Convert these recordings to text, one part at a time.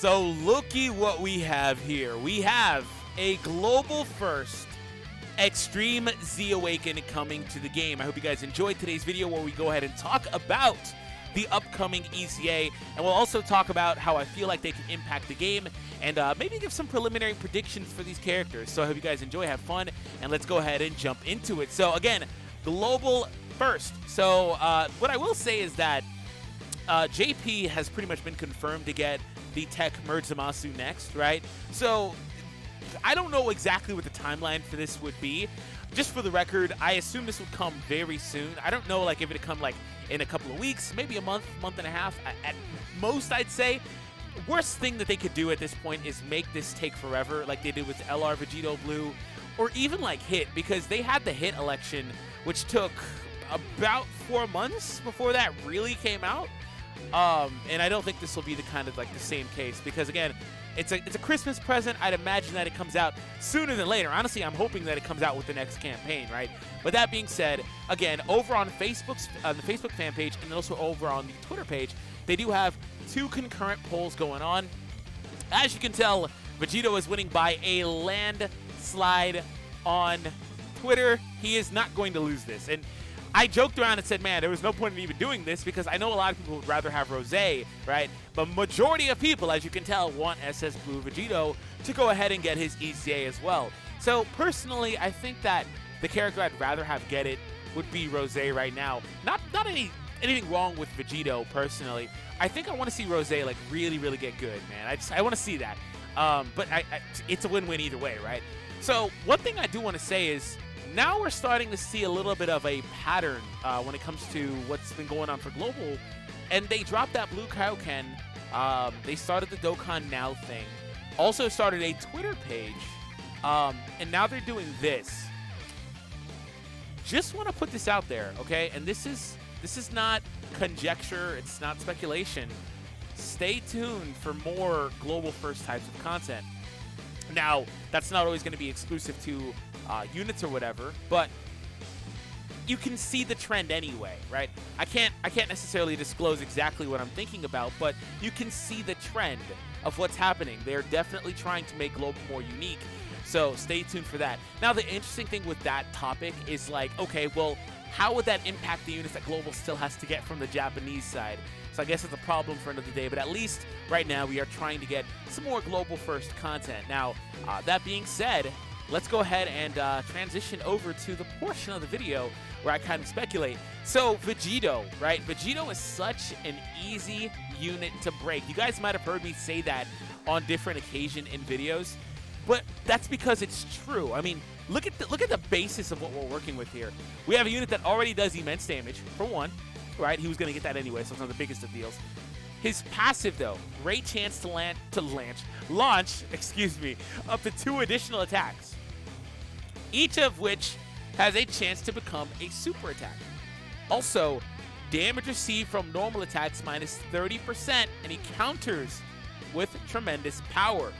So looky what we have here. We have a global first Extreme Z Awaken coming to the game. I hope you guys enjoyed today's video where we go ahead and talk about the upcoming EZA, and we'll also talk about how I feel like they can impact the game, and maybe give some preliminary predictions for these characters. So I hope you guys enjoy, have fun, and let's go ahead and jump into it. So again, global first. So what I will say is that JP has pretty much been confirmed to get the Tech Merge Zamasu next, right? So I don't know exactly what the timeline for this would be. Just for the record, I assume this would come very soon. I don't know like if it'd come like in a couple of weeks, maybe a month, month and a half at most, I'd say. Worst thing that they could do at this point is make this take forever like they did with LR Vegito Blue, or even like Hit, because they had the Hit election, which took about 4 months before that really came out. And I don't think this will be the kind of like the same case, because again, it's a Christmas present. I'd imagine that it comes out sooner than later. Honestly, I'm hoping that it comes out with the next campaign, right? But that being said, again, over on Facebook's the Facebook fan page, and also over on the Twitter page, they do have 2 concurrent polls going on. As you can tell, Vegito is winning by a landslide on Twitter. He is not going to lose this. And I joked around and said, man, there was no point in even doing this because I know a lot of people would rather have Rosé, right? But majority of people, as you can tell, want SS Blue Vegito to go ahead and get his EZA as well. So personally, I think that the character I'd rather have get it would be Rosé right now. Not anything wrong with Vegito personally. I think I want to see Rosé like really get good, man. I want to see that. But it's a win-win either way, right? So one thing I do want to say is, now we're starting to see a little bit of a pattern when it comes to what's been going on for Global. And they dropped that Blue Kaioken. They started the Dokkan Now thing. Also started a Twitter page. And now they're doing this. Just want to put this out there, okay? And this is not conjecture. It's not speculation. Stay tuned for more Global First types of content. Now, that's not always going to be exclusive to units or whatever, but you can see the trend anyway, right? I can't necessarily disclose exactly what I'm thinking about, but you can see the trend of what's happening. They're definitely trying to make Global more unique, so stay tuned for that. Now, the interesting thing with that topic is like, okay, well, how would that impact the units that Global still has to get from the Japanese side? So I guess it's a problem for another day, but at least right now we are trying to get some more Global First content. Now, that being said, let's go ahead and transition over to the portion of the video where I kind of speculate. So Vegito, right? Vegito is such an easy unit to break. You guys might have heard me say that on different occasions in videos, but that's because it's true. I mean, look at the basis of what we're working with here. We have a unit that already does immense damage, for one, right? He was going to get that anyway, so it's not the biggest of deals. His passive, though, great chance to launch, excuse me, up to 2 additional attacks, each of which has a chance to become a super attack. Also, damage received from normal attacks minus 30%, and he counters with tremendous power.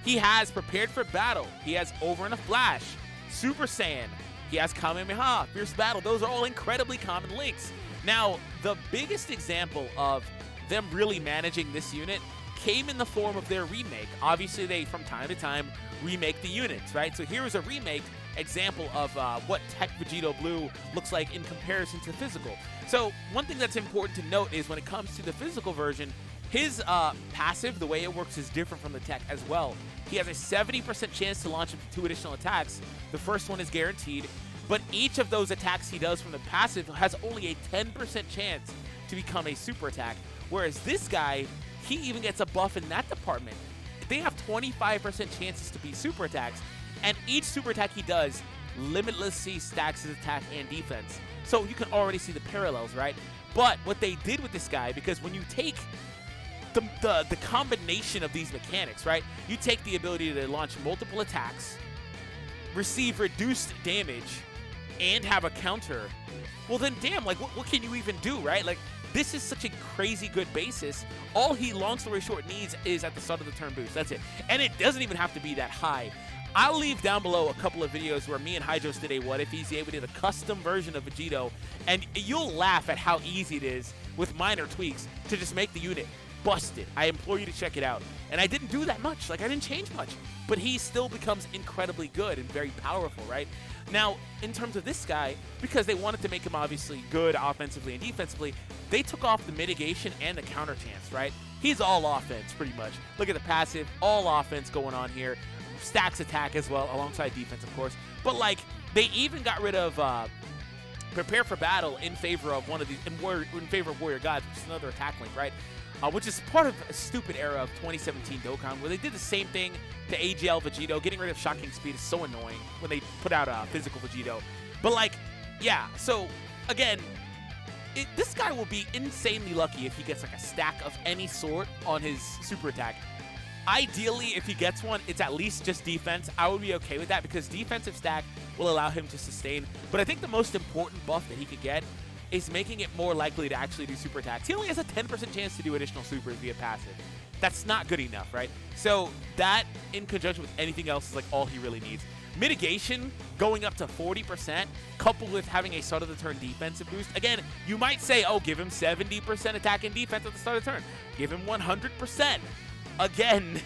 He has Prepared for Battle. He has Over in a Flash, Super Saiyan. He has Kamehameha, Fierce Battle. Those are all incredibly common links. Now, the biggest example of them really managing this unit came in the form of their remake. Obviously, they, from time to time, remake the units, right? So here is a remake example of what Tech Vegito Blue looks like in comparison to physical. So one thing that's important to note is when it comes to the physical version, his passive, the way it works, is different from the Tech as well. He has a 70% chance to launch up to 2 additional attacks. The first one is guaranteed, but each of those attacks he does from the passive has only a 10% chance to become a super attack. Whereas this guy, he even gets a buff in that department. They have 25% chances to be super attacks, and each super attack he does limitlessly stacks his attack and defense. So you can already see the parallels, right? But what they did with this guy, because when you take the combination of these mechanics, right? You take the ability to launch multiple attacks, receive reduced damage, and have a counter. Well then, damn, like what can you even do, right? Like, this is such a crazy good basis. All he, long story short, needs is at the start of the turn boost. That's it. And it doesn't even have to be that high. I'll leave down below a couple of videos where me and Hydros did a What If EZA. We did a custom version of Vegito, and you'll laugh at how easy it is with minor tweaks to just make the unit. busted. I implore you to check it out. And I didn't do that much. Like, I didn't change much. But he still becomes incredibly good and very powerful, right? Now, in terms of this guy, because they wanted to make him obviously good offensively and defensively, they took off the mitigation and the counter chance, right? He's all offense, pretty much. Look at the passive, all offense going on here. Stacks attack as well, alongside defense, of course. But, like, they even got rid of Prepare for Battle in favor of one of these, in favor of Warrior Gods, which is another attack link, right? Which is part of a stupid era of 2017 Dokkan, where they did the same thing to AGL Vegito. Getting rid of Shocking Speed is so annoying when they put out a physical Vegito. But, like, yeah, so, again, this guy will be insanely lucky if he gets, like, a stack of any sort on his super attack. Ideally, if he gets one, it's at least just defense. I would be okay with that because defensive stack will allow him to sustain. But I think the most important buff that he could get is making it more likely to actually do super attacks. He only has a 10% chance to do additional supers via passive. That's not good enough, right? So that, in conjunction with anything else, is like all he really needs. Mitigation going up to 40%, coupled with having a start of the turn defensive boost. Again, you might say, oh, give him 70% attack and defense at the start of the turn. Give him 100%. Again,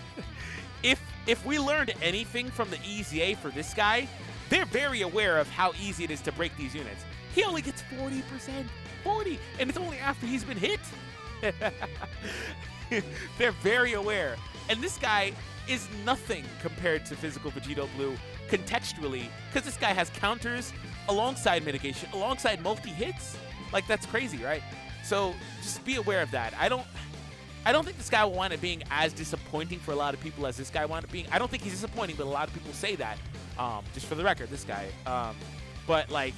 if we learned anything from the EZA for this guy, they're very aware of how easy it is to break these units. He only gets 40%, 40, and it's only after he's been hit. They're very aware. And this guy is nothing compared to Physical Vegito Blue contextually, because this guy has counters alongside mitigation, alongside multi-hits. Like, that's crazy, right? So just be aware of that. I don't think this guy will wind up being as disappointing for a lot of people as this guy wound up being. I don't think he's disappointing, but a lot of people say that. Just for the record, this guy. But, like,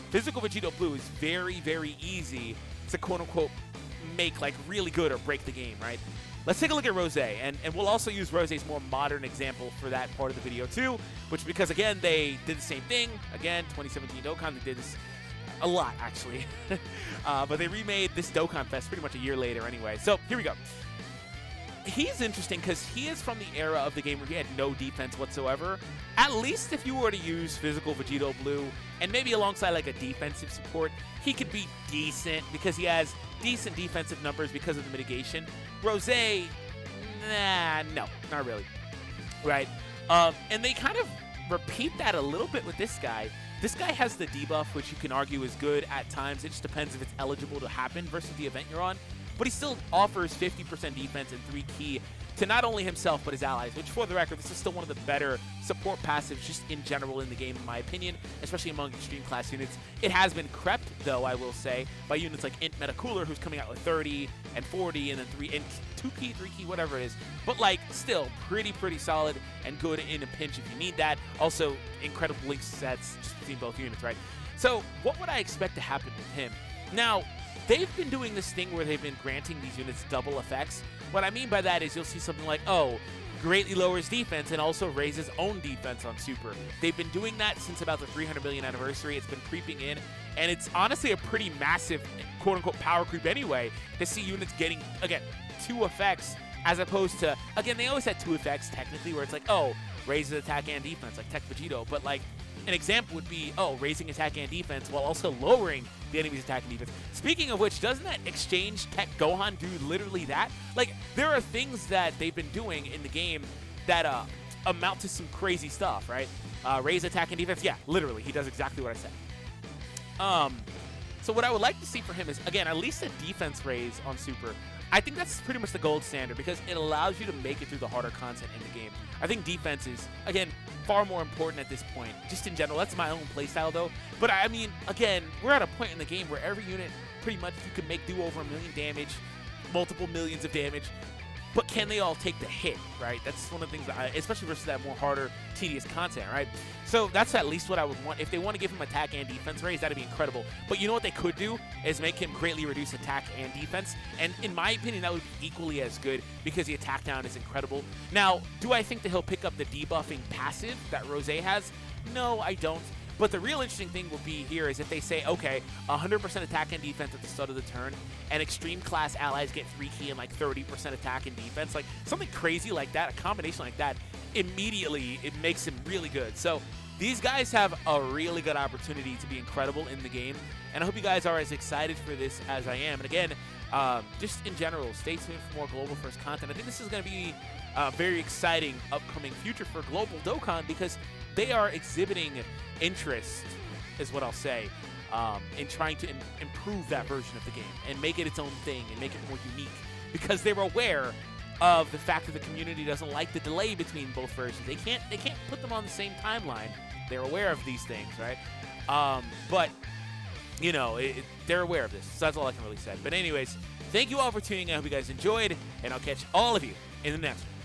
Physical Vegito Blue is very, very easy to, quote-unquote, make, like, really good or break the game, right? Let's take a look at Rose, and we'll also use Rose's more modern example for that part of the video, too, which, because, again, they did the same thing. Again, 2017 Dokkan, they did this a lot, actually. But they remade this Dokkan Fest pretty much a year later anyway. So, here we go. He's interesting because he is from the era of the game where he had no defense whatsoever. At least if you were to use Physical Vegito Blue and maybe alongside like a defensive support, he could be decent because he has decent defensive numbers because of the mitigation. Rose, nah, no, not really. Right? And they kind of repeat that a little bit with this guy. This guy has the debuff, which you can argue is good at times. It just depends if it's eligible to happen versus the event you're on. But he still offers 50% defense and 3 key to not only himself but his allies, which, for the record, this is still one of the better support passives just in general in the game, in my opinion, especially among extreme class units. It has been crept, though, I will say, by units like Int Metacooler, who's coming out with 30 and 40 and then 2 key, 3 key, whatever it is. But, like, still pretty solid and good in a pinch if you need that. Also, incredible link sets just between both units, right? So what would I expect to happen with him? Now, they've been doing this thing where they've been granting these units double effects. What I mean by that is you'll see something like, oh, greatly lowers defense and also raises own defense on super. They've been doing that since about the 300 million anniversary. It's been creeping in, and it's honestly a pretty massive, quote-unquote, power creep anyway to see units getting, again, 2 effects as opposed to, again, they always had 2 effects technically where it's like, oh, raises attack and defense, like Tech Vegito, but like, an example would be, oh, raising attack and defense while also lowering the enemy's attack and defense. Speaking of which, doesn't that Exchange Tech Gohan do literally that? Like, there are things that they've been doing in the game that amount to some crazy stuff, right? Raise attack and defense, yeah, literally, he does exactly what I said. So what I would like to see for him is, again, at least a defense raise on super. I think that's pretty much the gold standard because it allows you to make it through the harder content in the game. I think defense is, again, far more important at this point, just in general. That's my own playstyle, though. But, I mean, again, we're at a point in the game where every unit, pretty much, you can make do over 1 million damage, multiple millions of damage. But can they all take the hit, right? That's one of the things, that especially versus that more harder, tedious content, right? So that's at least what I would want. If they want to give him attack and defense raise, that'd be incredible. But you know what they could do is make him greatly reduce attack and defense. And in my opinion, that would be equally as good because the attack down is incredible. Now, do I think that he'll pick up the debuffing passive that Rose has? No, I don't. But the real interesting thing will be here is if they say, okay, 100% attack and defense at the start of the turn, and extreme class allies get 3 key and like 30% attack and defense, like something crazy like that, a combination like that, immediately it makes him really good. So these guys have a really good opportunity to be incredible in the game, and I hope you guys are as excited for this as I am. And again, just in general, stay tuned for more Global First content. I think this is going to be a very exciting upcoming future for Global Dokkan because they are exhibiting interest, is what I'll say, in trying to improve that version of the game and make it its own thing and make it more unique, because they're aware of the fact that the community doesn't like the delay between both versions. They can't put them on the same timeline. They're aware of these things, right? But you know, they're aware of this, so that's all I can really say. But anyways, thank you all for tuning in. I hope you guys enjoyed, and I'll catch all of you in the next one.